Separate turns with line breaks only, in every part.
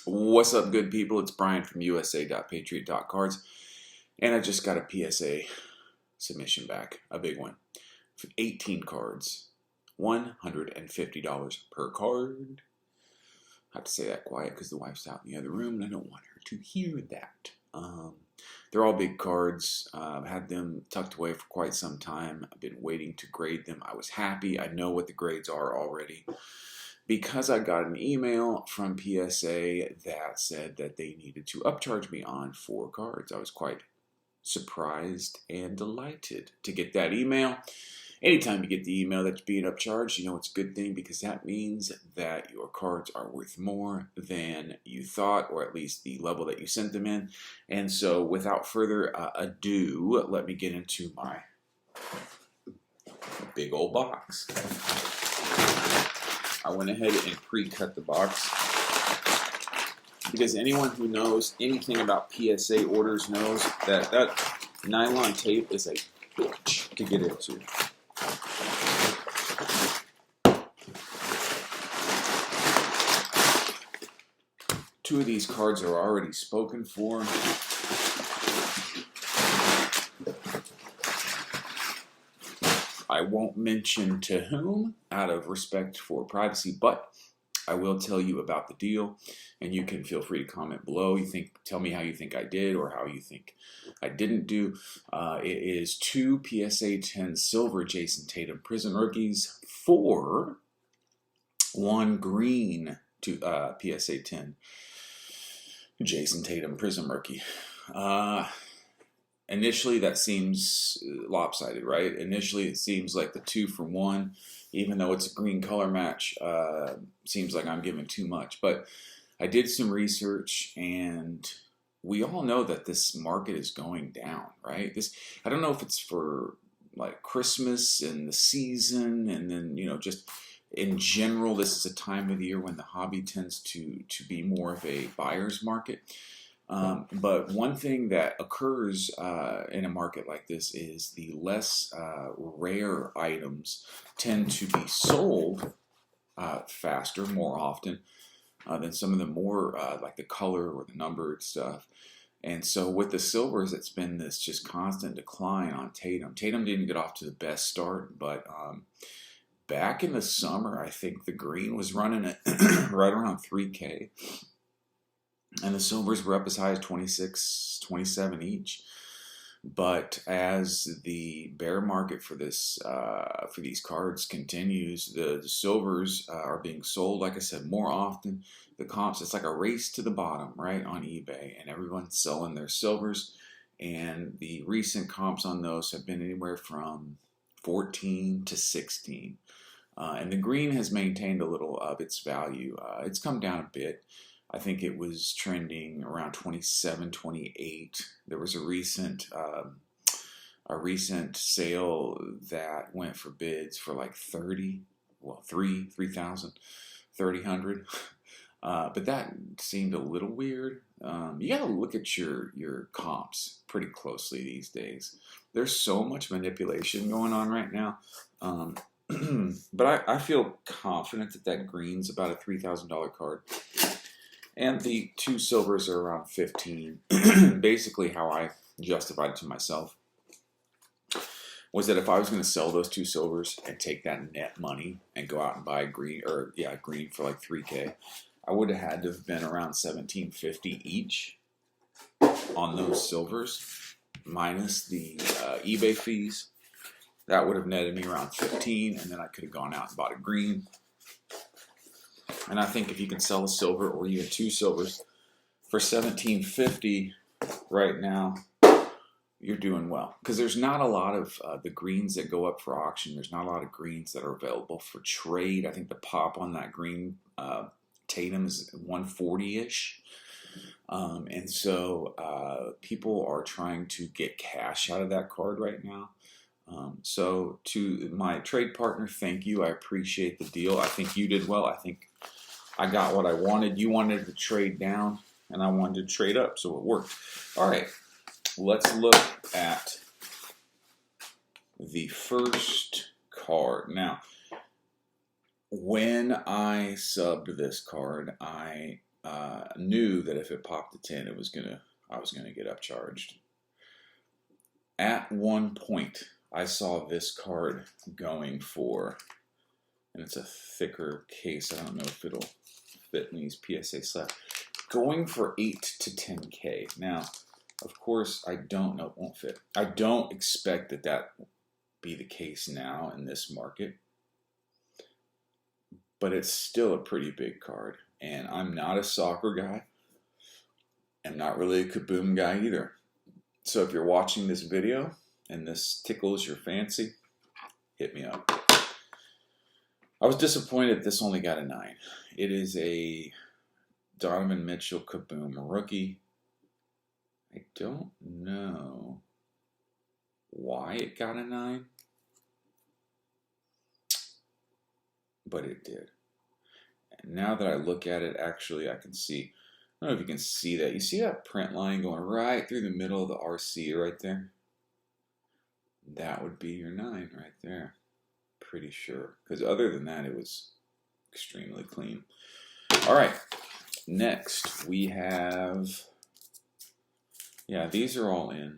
What's up, good people? It's Brian from USA.Patriot.Cards, and I just got a PSA submission back, a big one. 18 cards, $150 per card. I have to say that quiet because the wife's out in the other room, and I don't want her to hear that. They're all big cards. I've had them tucked away for quite some time. I've been waiting to grade them. I was happy. I know what the grades are already, because I got an email from PSA that said that they needed to upcharge me on 4 cards. I was quite surprised and delighted to get that email. Anytime you get the email that's being upcharged, you know it's a good thing, because that means that your cards are worth more than you thought, or at least the level that you sent them in. And so without further ado, let me get into my big old box. I went ahead and pre-cut the box, because anyone who knows anything about PSA orders knows that that nylon tape is a bitch to get into. Two of these cards are already spoken for. I won't mention to whom, out of respect for privacy, but I will tell you about the deal, and you can feel free to comment below. Tell me how you think I did, or how you think I didn't do. It is 2 PSA 10 silver Jason Tatum Prism rookies for 1 green to PSA 10 Jason Tatum Prism rookie. Initially, that seems lopsided, right? Initially, it seems like the 2 for 1, even though it's a green color match, seems like I'm giving too much. But I did some research, and we all know that this market is going down, right? I don't know if it's for like Christmas and the season, and then, you know, just in general, this is a time of the year when the hobby tends to be more of a buyer's market. But one thing that occurs in a market like this is the less rare items tend to be sold faster, more often, than some of the more like the color or the numbered stuff. And so with the silvers, it's been this just constant decline on Tatum. Tatum didn't get off to the best start, but back in the summer, I think the green was running at right around 3K. And the silvers were up as high as 26, 27 each. But as the bear market for these cards continues, the silvers are being sold, like I said, more often. The comps, it's like a race to the bottom, right, on eBay, and everyone's selling their silvers. And the recent comps on those have been anywhere from 14 to 16. And the green has maintained a little of its value. It's come down a bit. I think it was trending around 27, 28. There was a recent sale that went for bids for like 30, well, 3,000, 3,000. But that seemed a little weird. You got to look at your comps pretty closely these days. There's so much manipulation going on right now. But I feel confident that green's about a $3,000 card. And the 2 silvers are around 15. Basically, how I justified it to myself was that if I was going to sell those 2 silvers and take that net money and go out and buy green for like 3K, I would have had to have been around $1,750 each on those silvers, minus the eBay fees. That would have netted me around 15, and then I could have gone out and bought a green. And I think if you can sell a silver or even 2 silvers for $1,750 right now, you're doing well. Because there's not a lot of the greens that go up for auction. There's not a lot of greens that are available for trade. I think the pop on that green Tatum is 140-ish. And so people are trying to get cash out of that card right now. So to my trade partner, thank you. I appreciate the deal. I think you did well. I think I got what I wanted. You wanted to trade down, and I wanted to trade up, so it worked. All right, let's look at the first card. Now, when I subbed this card, I knew that if it popped to 10, I was gonna get upcharged. At one point, I saw this card going for, and it's a thicker case. I don't know if it'll fit in these PSA slabs. Going for 8 to 10K. Now, of course, I don't know. It won't fit. I don't expect that will be the case now in this market. But it's still a pretty big card. And I'm not a soccer guy. I'm not really a Kaboom guy either. So if you're watching this video and this tickles your fancy, hit me up. I was disappointed this only got a 9. It is a Donovan Mitchell Kaboom rookie. I don't know why it got a 9, but it did. And now that I look at it, actually I can see, I don't know if you can see that. You see that print line going right through the middle of the RC right there? That would be your 9 right there. Pretty sure. Because other than that, it was extremely clean. All right. Next, we have, yeah, these are all in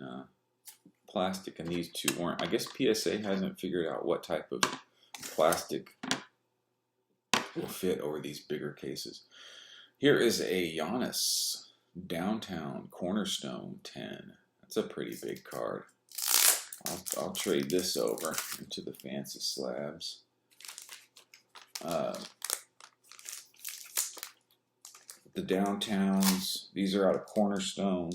plastic, and these two weren't. I guess PSA hasn't figured out what type of plastic will fit over these bigger cases. Here is a Giannis Downtown Cornerstone 10. That's a pretty big card. I'll trade this over into the fancy slabs. The Downtowns, these are out of Cornerstone.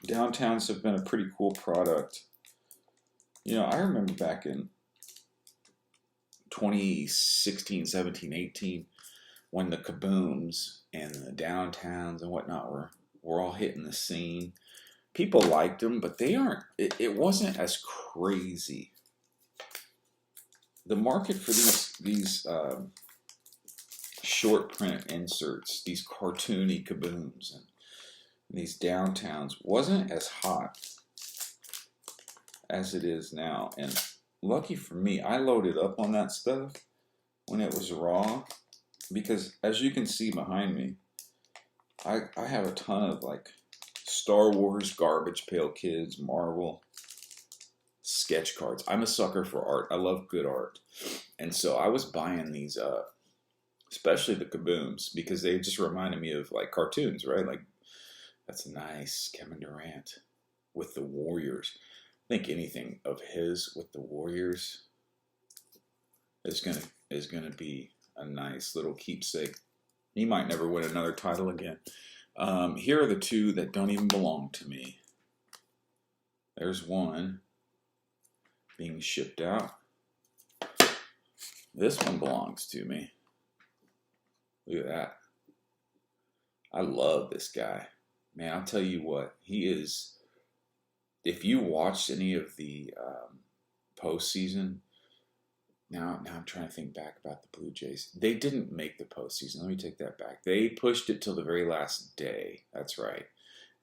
Downtowns have been a pretty cool product. You know, I remember back in 2016, 17, 18, when the Kabooms and the Downtowns and whatnot were all hitting the scene. People liked them, but they aren't. It wasn't as crazy. The market for these short print inserts, these cartoony Kabooms and these Downtowns, wasn't as hot as it is now. And lucky for me, I loaded up on that stuff when it was raw, because as you can see behind me, I have a ton of like Star Wars, Garbage Pail Kids, Marvel, sketch cards. I'm a sucker for art. I love good art. And so I was buying these up, especially the Kabooms, because they just reminded me of like cartoons, right? Like, that's nice, Kevin Durant with the Warriors. I think anything of his with the Warriors is gonna be a nice little keepsake. He might never win another title again. Here are the two that don't even belong to me. There's one being shipped out. This one belongs to me. Look at that. I love this guy. Man, I'll tell you what, he is, if you watched any of the postseason, now I'm trying to think back about the Blue Jays. They didn't make the postseason. Let me take that back. They pushed it till the very last day. That's right.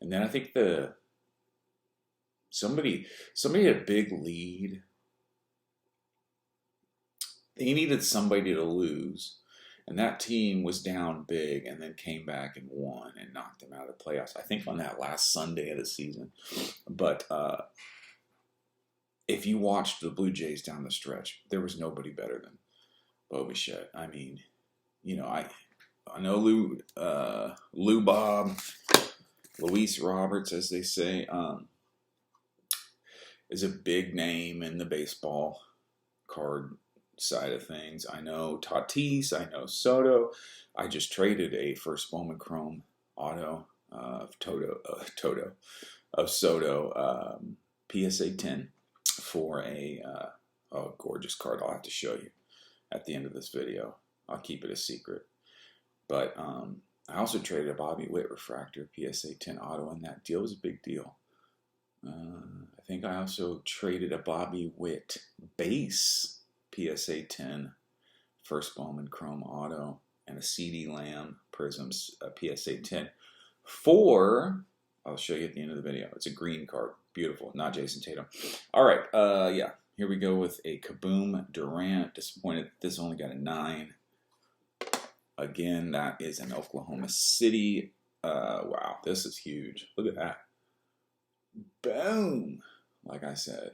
And then I think somebody had a big lead. They needed somebody to lose. And that team was down big and then came back and won and knocked them out of the playoffs. I think on that last Sunday of the season. But if you watched the Blue Jays down the stretch, there was nobody better than Bo Bichette. I mean, you know, I know Lou Bob, Luis Roberts, as they say, is a big name in the baseball card side of things. I know Tatis, I know Soto. I just traded a first Bowman Chrome auto of Soto PSA 10 for a gorgeous card. I'll have to show you at the end of this video. I'll keep it a secret. But I also traded a Bobby Witt refractor PSA 10 auto, and that deal was a big deal. I think I also traded a Bobby Witt base PSA 10 first Bowman Chrome auto and a CD Lamb Prisms PSA 10 for, I'll show you at the end of the video. It's a green card. Beautiful. Not Jason Tatum. All right. Yeah. Here we go with a Kaboom Durant. Disappointed this only got a 9. Again, that is in Oklahoma City. Wow, this is huge. Look at that. Boom! Like I said,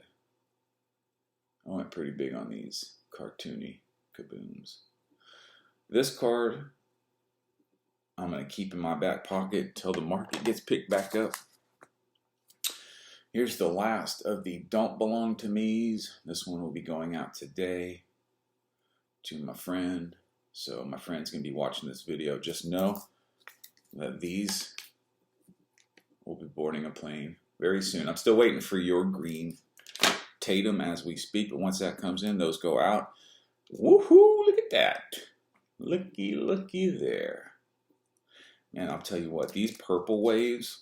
I went pretty big on these cartoony Kabooms. This card, I'm going to keep in my back pocket till the market gets picked back up. Here's the last of the Don't Belong to Me's. This one will be going out today to my friend. So my friend's going to be watching this video. Just know that these will be boarding a plane very soon. I'm still waiting for your green Tatum as we speak. But once that comes in, those go out. Woohoo! Look at that. Looky, looky there. And I'll tell you what, these purple waves,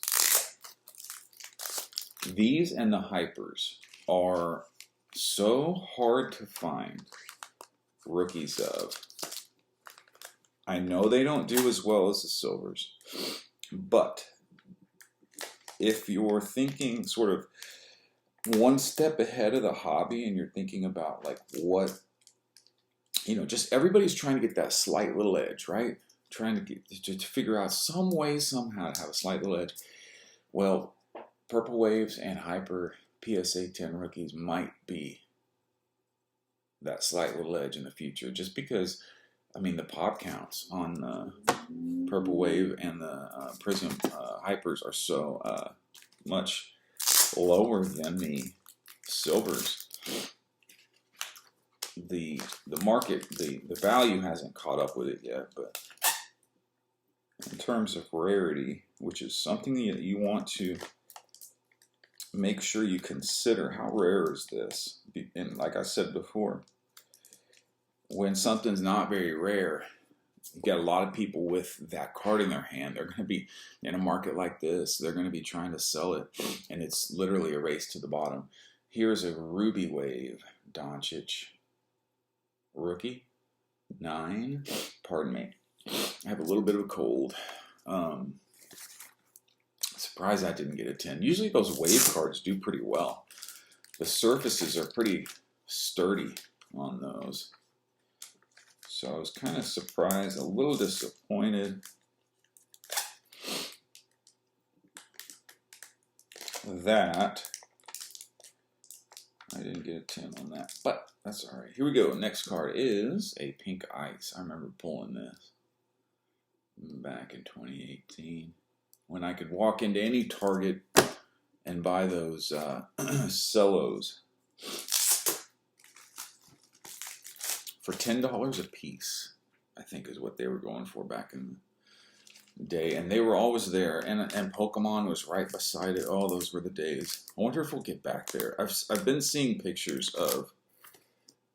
these and the hypers are so hard to find rookies of. I know they don't do as well as the silvers, but if you're thinking sort of one step ahead of the hobby and you're thinking about like what, just everybody's trying to get that slight little edge, right? Trying to get to figure out some way, somehow to have a slight little edge. Well, Purple Waves and Hyper PSA 10 rookies might be that slight little edge in the future, just because, the pop counts on the Purple Wave and the Prism Hypers are so much lower than the silvers. The market, the value hasn't caught up with it yet, but in terms of rarity, which is something that you want to make sure you consider, how rare is this? And like I said before, when something's not very rare, you got a lot of people with that card in their hand. They're going to be in a market like this. They're going to be trying to sell it, and it's literally a race to the bottom. Here's a Ruby Wave Doncic rookie, 9. Pardon me. I have a little bit of a cold. Surprised I didn't get a 10. Usually those wave cards do pretty well. The surfaces are pretty sturdy on those. So I was kind of surprised, a little disappointed that I didn't get a 10 on that. But that's all right. Here we go. Next card is a Pink Ice. I remember pulling this back in 2018 when I could walk into any Target and buy those cellos for $10 a piece, I think is what they were going for back in the day. And they were always there. And Pokemon was right beside it. Oh, those were the days. I wonder if we'll get back there. I've been seeing pictures of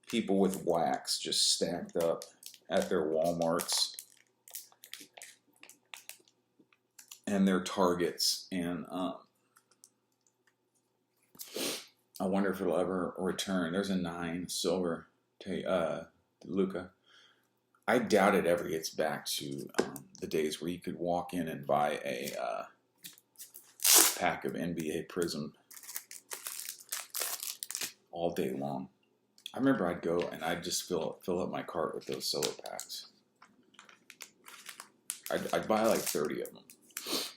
people with wax just stacked up at their Walmarts and their Targets. And I wonder if it'll ever return. There's a 9 silver Luca. I doubt it ever gets back to the days where you could walk in and buy a pack of NBA Prism all day long. I remember I'd go and I'd just fill up my cart with those solo packs. I'd buy like 30 of them.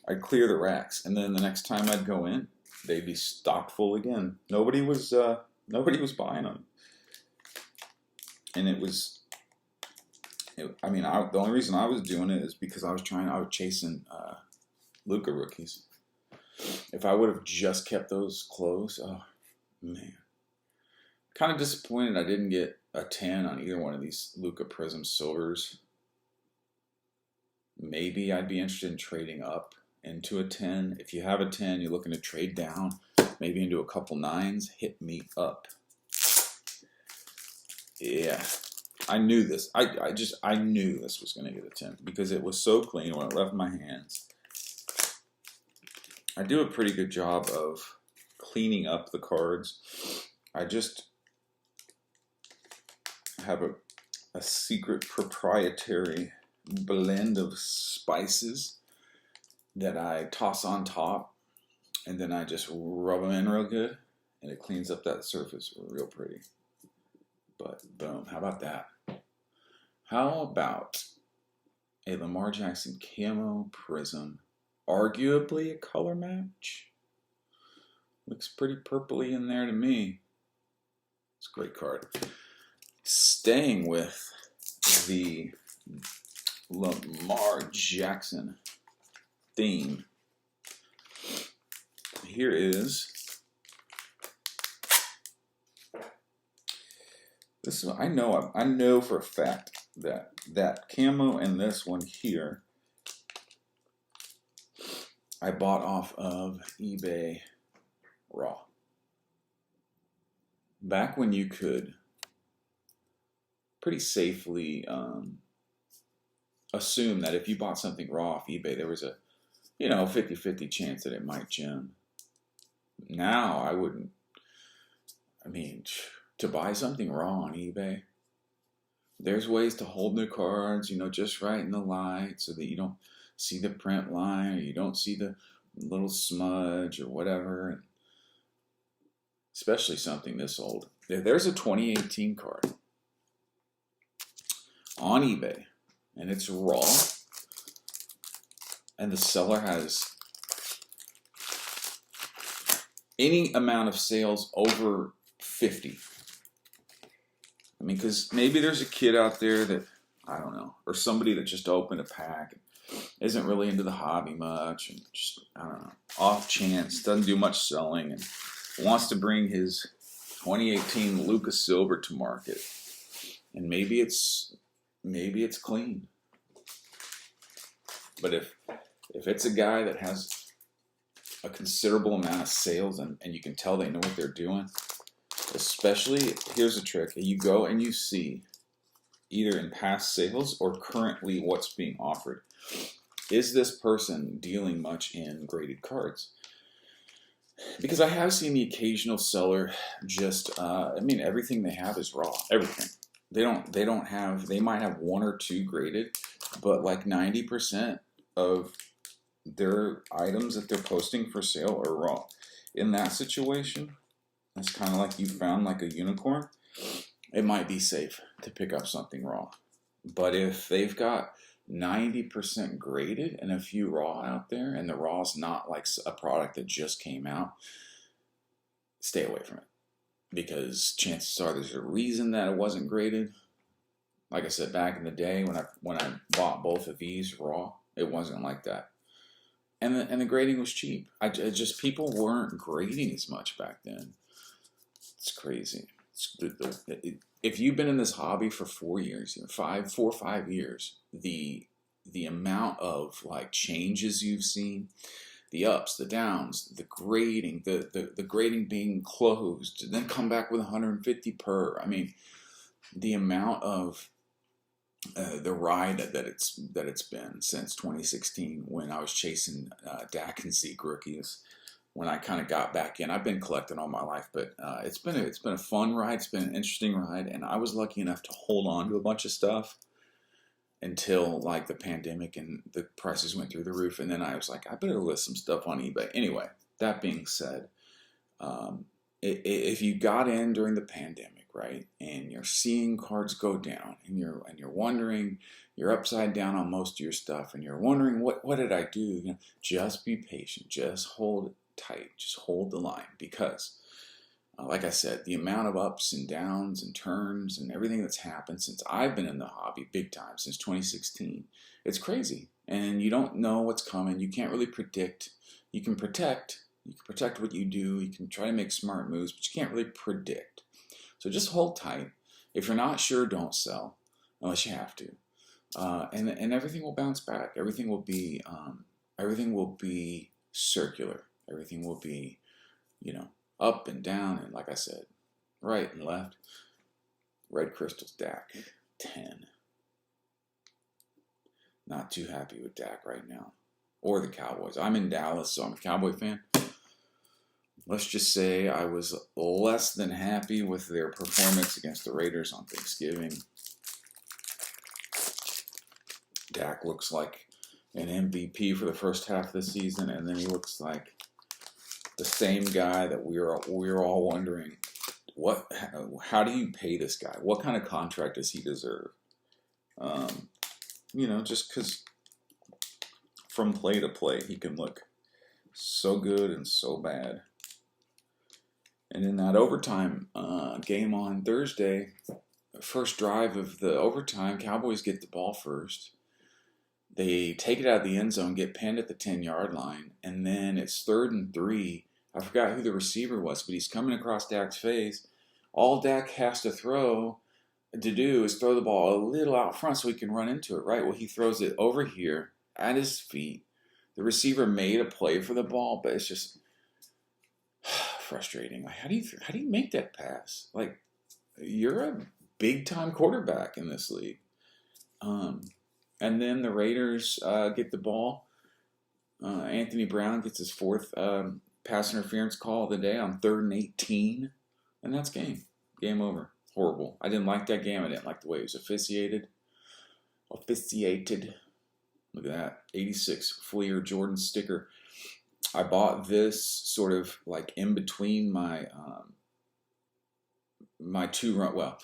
I'd clear the racks, and then the next time I'd go in, they'd be stocked full again. Nobody was buying them. And the only reason I was doing it is because I was chasing Luka rookies. If I would have just kept those close, oh man. Kind of disappointed I didn't get a 10 on either one of these Luka Prism Silvers. Maybe I'd be interested in trading up into a 10. If you have a 10, you're looking to trade down, maybe into a couple 9s, hit me up. Yeah, I knew this. I knew this was going to get a 10 because it was so clean when it left my hands. I do a pretty good job of cleaning up the cards. I just have a secret proprietary blend of spices that I toss on top, and then I just rub them in real good, and it cleans up that surface real pretty. But boom, how about that? How about a Lamar Jackson camo prism. Arguably a color match. Looks pretty purpley in there to me. It's a great card. Staying with the Lamar Jackson theme, here is this one. I know for a fact that camo and this one here I bought off of eBay raw. Back when you could pretty safely assume that if you bought something raw off eBay, there was a 50-50 chance that it might gem. Now I wouldn't. I mean, to buy something raw on eBay, there's ways to hold the cards, just right in the light so that you don't see the print line or you don't see the little smudge or whatever. And especially something this old. There's a 2018 card on eBay, and it's raw, and the seller has any amount of sales over 50. I mean, because maybe there's a kid out there that, I don't know, or somebody that just opened a pack and isn't really into the hobby much, and just, I don't know, off chance, doesn't do much selling, and wants to bring his 2018 Lucas Silver to market. And maybe it's clean. But if it's a guy that has a considerable amount of sales and you can tell they know what they're doing, especially, here's a trick, you go and you see either in past sales or currently what's being offered. Is this person dealing much in graded cards? Because I have seen the occasional seller just, everything they have is raw. Everything. They might have one or two graded, but like 90% of their items that they're posting for sale are raw. In that situation, it's kind of like you found like a unicorn. It might be safe to pick up something raw. But if they've got 90% graded and a few raw out there, and the raw is not like a product that just came out, stay away from it. Because chances are there's a reason that it wasn't graded. Like I said, back in the day when I bought both of these raw, it wasn't like that. And the grading was cheap. People weren't grading as much back then. It's crazy. If you've been in this hobby for 4 years, 4 or 5 years, the amount of like changes you've seen, the ups, the downs, the grading, the grading being closed, then come back with 150 per. I mean, the amount of the ride that it's been since 2016 when I was chasing Dak and Zeke rookies. When I kind of got back in, I've been collecting all my life, but it's been a fun ride. It's been an interesting ride, and I was lucky enough to hold on to a bunch of stuff until like the pandemic and the prices went through the roof. And then I was like, I better list some stuff on eBay. Anyway, that being said, if you got in during the pandemic, right, and you're seeing cards go down, and you're wondering, you're upside down on most of your stuff, and you're wondering what did I do? Just be patient. Just hold tight. Just hold the line, because like I said, the amount of ups and downs and turns and everything that's happened since I've been in the hobby big time, since 2016, it's crazy. And you don't know what's coming. You can't really predict. You can protect what you do. You can try to make smart moves, but you can't really predict. So just hold tight. If you're not sure, don't sell unless you have to. And everything will bounce back. Everything will be circular. Everything will be, up and down, and like I said, right and left. Red Crystals Dak, 10. Not too happy with Dak right now. Or the Cowboys. I'm in Dallas, so I'm a Cowboy fan. Let's just say I was less than happy with their performance against the Raiders on Thanksgiving. Dak looks like an MVP for the first half of the season, and then he looks like the same guy that we were all wondering, how do you pay this guy? What kind of contract does he deserve? just because from play to play, he can look so good and so bad. And in that overtime game on Thursday, first drive of the overtime, Cowboys get the ball first. They take it out of the end zone, get pinned at the 10-yard line, and then it's 3rd and 3. I forgot who the receiver was, but he's coming across Dak's face. All Dak has to do is throw the ball a little out front so he can run into it, right? Well, he throws it over here at his feet. The receiver made a play for the ball, but it's just frustrating. Like, how do you make that pass? Like, you're a big-time quarterback in this league. And then the Raiders get the ball. Anthony Brown gets his 4th pass interference call of the day on 3rd and 18. And that's game. Game over. Horrible. I didn't like that game. I didn't like the way it was officiated. Look at that. 86 Fleer Jordan sticker. I bought this sort of like in between my my 2 run. Well,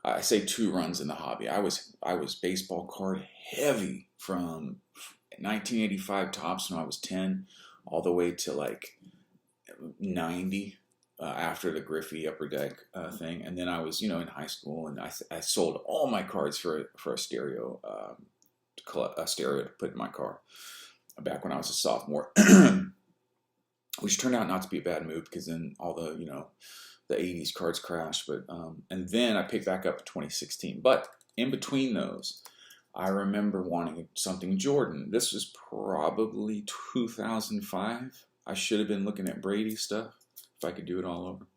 I say 2 runs in the hobby. I was baseball card heavy from 1985 Topps when I was 10 all the way to like 90 after the Griffey Upper Deck thing. And then I was, in high school, and I sold all my cards for a stereo to put in my car back when I was a sophomore, which turned out not to be a bad move because then all the, the 80s cards crashed. But and then I picked back up in 2016. But in between those, I remember wanting something Jordan. This was probably 2005. I should have been looking at Brady stuff if I could do it all over.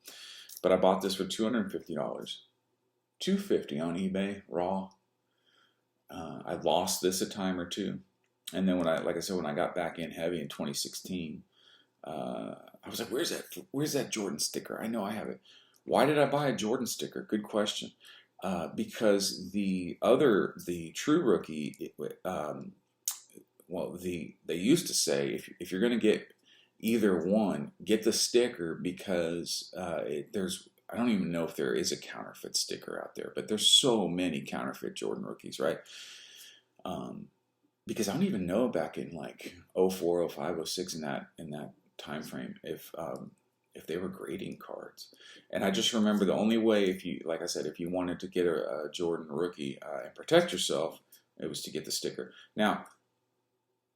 But I bought this for $250. $250 on eBay, raw. I lost this a time or two. And then when I got back in heavy in 2016, I was like, where's that Jordan sticker? I know I have it. Why did I buy a Jordan sticker? Good question. Because the true rookie, they used to say if you're going to get either one, get the sticker because I don't even know if there is a counterfeit sticker out there, but there's so many counterfeit Jordan rookies, right? Because I don't even know back in like 04, 05, 06 in that time frame if they were grading cards. And I just remember the only way, if you wanted to get a Jordan rookie and protect yourself, it was to get the sticker. Now,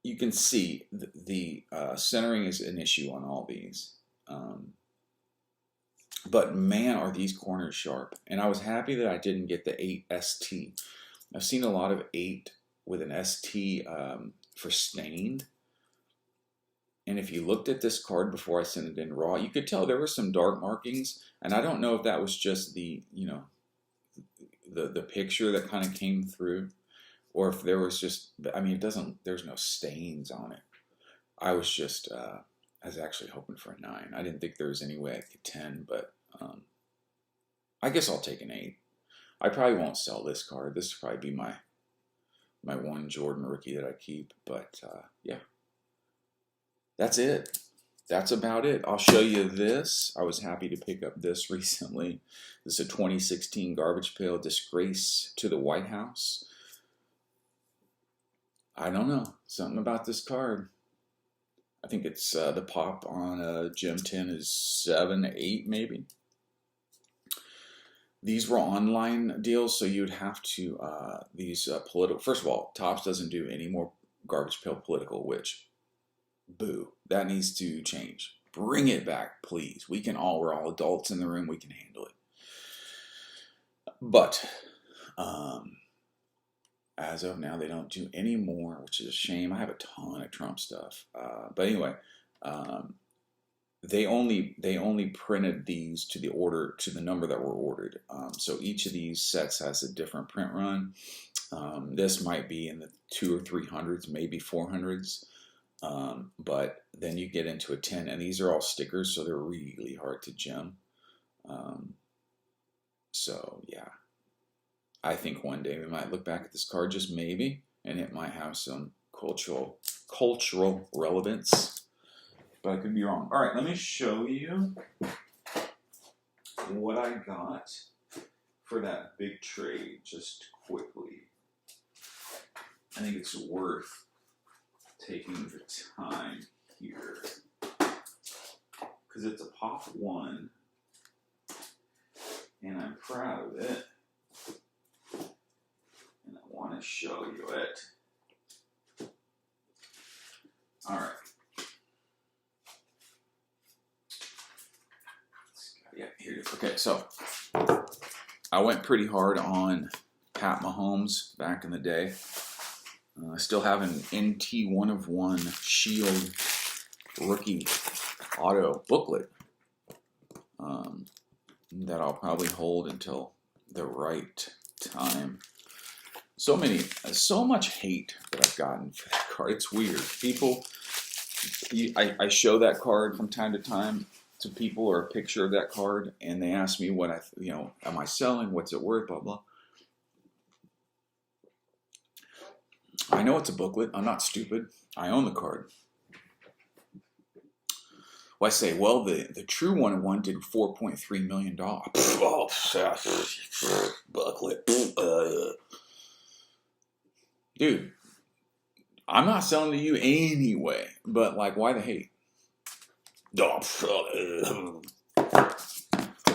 you can see the centering is an issue on all these. But man, are these corners sharp. And I was happy that I didn't get the 8 ST. I've seen a lot of 8 with an ST for stained. And if you looked at this card before I sent it in raw, you could tell there were some dark markings. And I don't know if that was just the picture that kind of came through, or if there was just, there's no stains on it. I was actually hoping for a 9. I didn't think there was any way I could 10, but I guess I'll take an 8. I probably won't sell this card. This will probably be my one Jordan rookie that I keep. But yeah, that's it. That's about it. I'll show you this. I was happy to pick up this recently. This is a 2016 Garbage Pail Disgrace to the White House. I don't know. Something about this card. I think it's the pop on Gem 10 is 7, 8 maybe. These were online deals, so you'd have to, political, first of all, Topps doesn't do any more Garbage Pail Political, which, boo, that needs to change. Bring it back, please. We're all adults in the room, we can handle it. But, as of now, they don't do any more, which is a shame. I have a ton of Trump stuff. But anyway, they only printed these to the number that were ordered. So each of these sets has a different print run. This might be in the 200s or 300s, maybe 400s. But then you get into a 10, and these are all stickers, so they're really hard to gem. So yeah. I think one day we might look back at this card, just maybe, and it might have some cultural relevance. But I could be wrong. All right, let me show you what I got for that big trade just quickly. I think it's worth taking the time here because it's a pop one, and I'm proud of it, and I want to show you it. All right. Yeah, here it is. Okay, so I went pretty hard on Pat Mahomes back in the day. I still have an NT 1 of 1 Shield rookie auto booklet that I'll probably hold until the right time. So much hate that I've gotten for that card. It's weird. People, I show that card from time to time to people, or a picture of that card, and they ask me what am I selling? What's it worth? Blah, blah. I know it's a booklet. I'm not stupid. I own the card. Well, I say, well, the true 1 of 1 did $4.3 million. Booklet. Dude, I'm not selling to you anyway, but like, why the hate?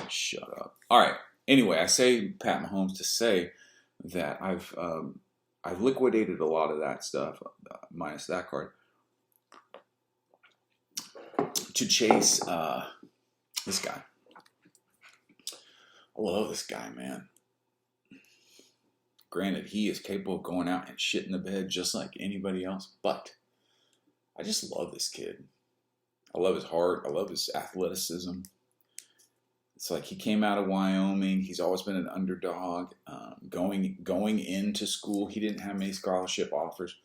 Shut up. All right. Anyway, I say Pat Mahomes to say that I've liquidated a lot of that stuff, minus that card, to chase this guy. I love this guy, man. Granted, he is capable of going out and shitting the bed just like anybody else, but I just love this kid. I love his heart. I love his athleticism. It's like he came out of Wyoming. He's always been an underdog. Going into school, he didn't have many scholarship offers.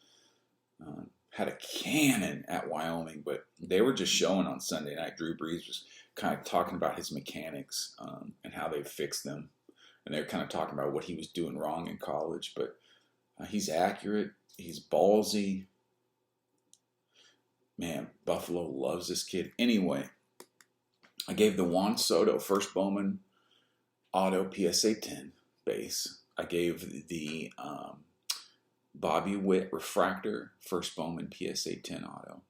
Had a cannon at Wyoming, but they were just showing on Sunday night. Drew Brees was kind of talking about his mechanics and how they fixed them. And they were kind of talking about what he was doing wrong in college. But he's accurate. He's ballsy. Man, Buffalo loves this kid. Anyway, I gave the Juan Soto first Bowman auto PSA 10 base. I gave the Bobby Witt refractor first Bowman PSA 10 auto.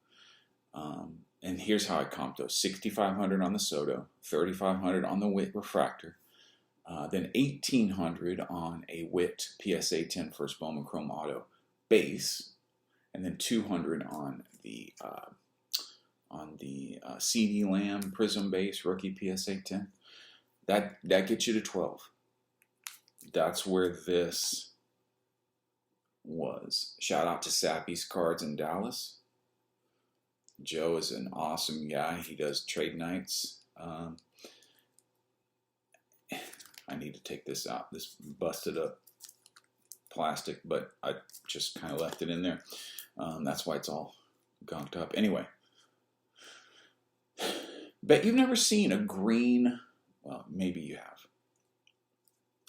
And here's how I comped those: 6,500 on the Soto, 3,500 on the Witt refractor, then 1,800 on a Witt PSA 10 first Bowman chrome auto base, and then 200 on the CD Lamb Prism base rookie PSA 10. That gets you to 12. That's where this was. Shout out to Sappy's Cards in Dallas. Joe is an awesome guy. He does trade nights. I need to take this out. This busted up plastic, but I just kind of left it in there. That's why it's all gunked up. Anyway, bet you've never seen a green, well, maybe you have.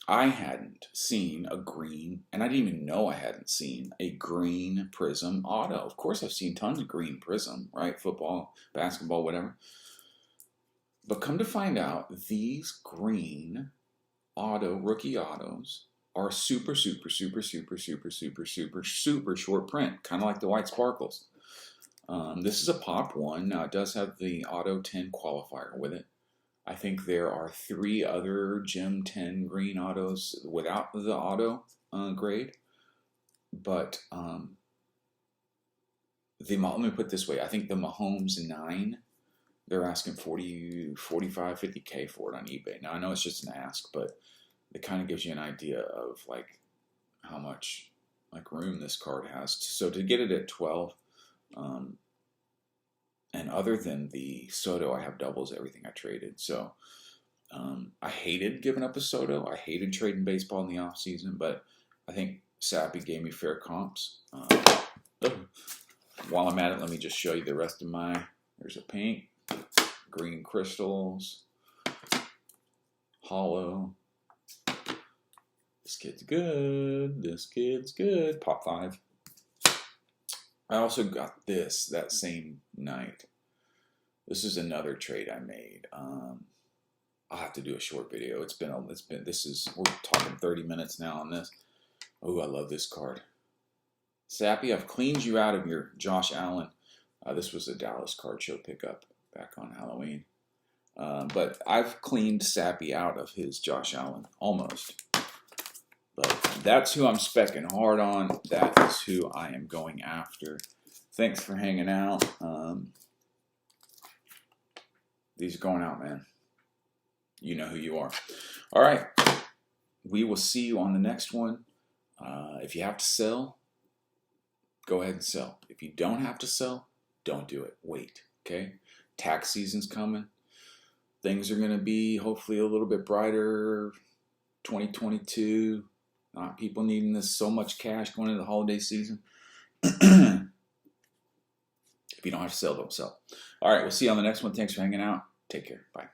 I hadn't seen a green, and I didn't even know I hadn't seen a green Prism auto. Of course, I've seen tons of green Prism, right? Football, basketball, whatever. But come to find out, these green rookie autos are super short print, kind of like the white sparkles. This is a pop one. Now, it does have the Auto 10 qualifier with it. I think there are 3 other Gem 10 green autos without the auto grade. But let me put it this way. I think the Mahomes 9, they're asking 40, 45, 50K for it on eBay. Now, I know it's just an ask, but it kind of gives you an idea of like how much like room this card has. So to get it at 12, and other than the Soto, I have doubles everything I traded. So I hated giving up a Soto. I hated trading baseball in the off season, but I think Sappy gave me fair comps. While I'm at it, let me just show you the rest of there's a pink, green crystals, hollow. This kid's good. This kid's good. Pop 5. I also got this that same night. This is another trade I made. I'll have to do a short video. We're talking 30 minutes now on this. Oh, I love this card. Sappy, I've cleaned you out of your Josh Allen. This was a Dallas Card Show pickup back on Halloween. But I've cleaned Sappy out of his Josh Allen, almost. But that's who I'm specking hard on. That is who I am going after. Thanks for hanging out. These are going out, man. You know who you are. All right. We will see you on the next one. If you have to sell, go ahead and sell. If you don't have to sell, don't do it. Wait, okay? Tax season's coming. Things are going to be hopefully a little bit brighter. 2022. Not people needing this so much cash going into the holiday season. If you don't have to sell, don't sell. All right, we'll see you on the next one. Thanks for hanging out. Take care. Bye.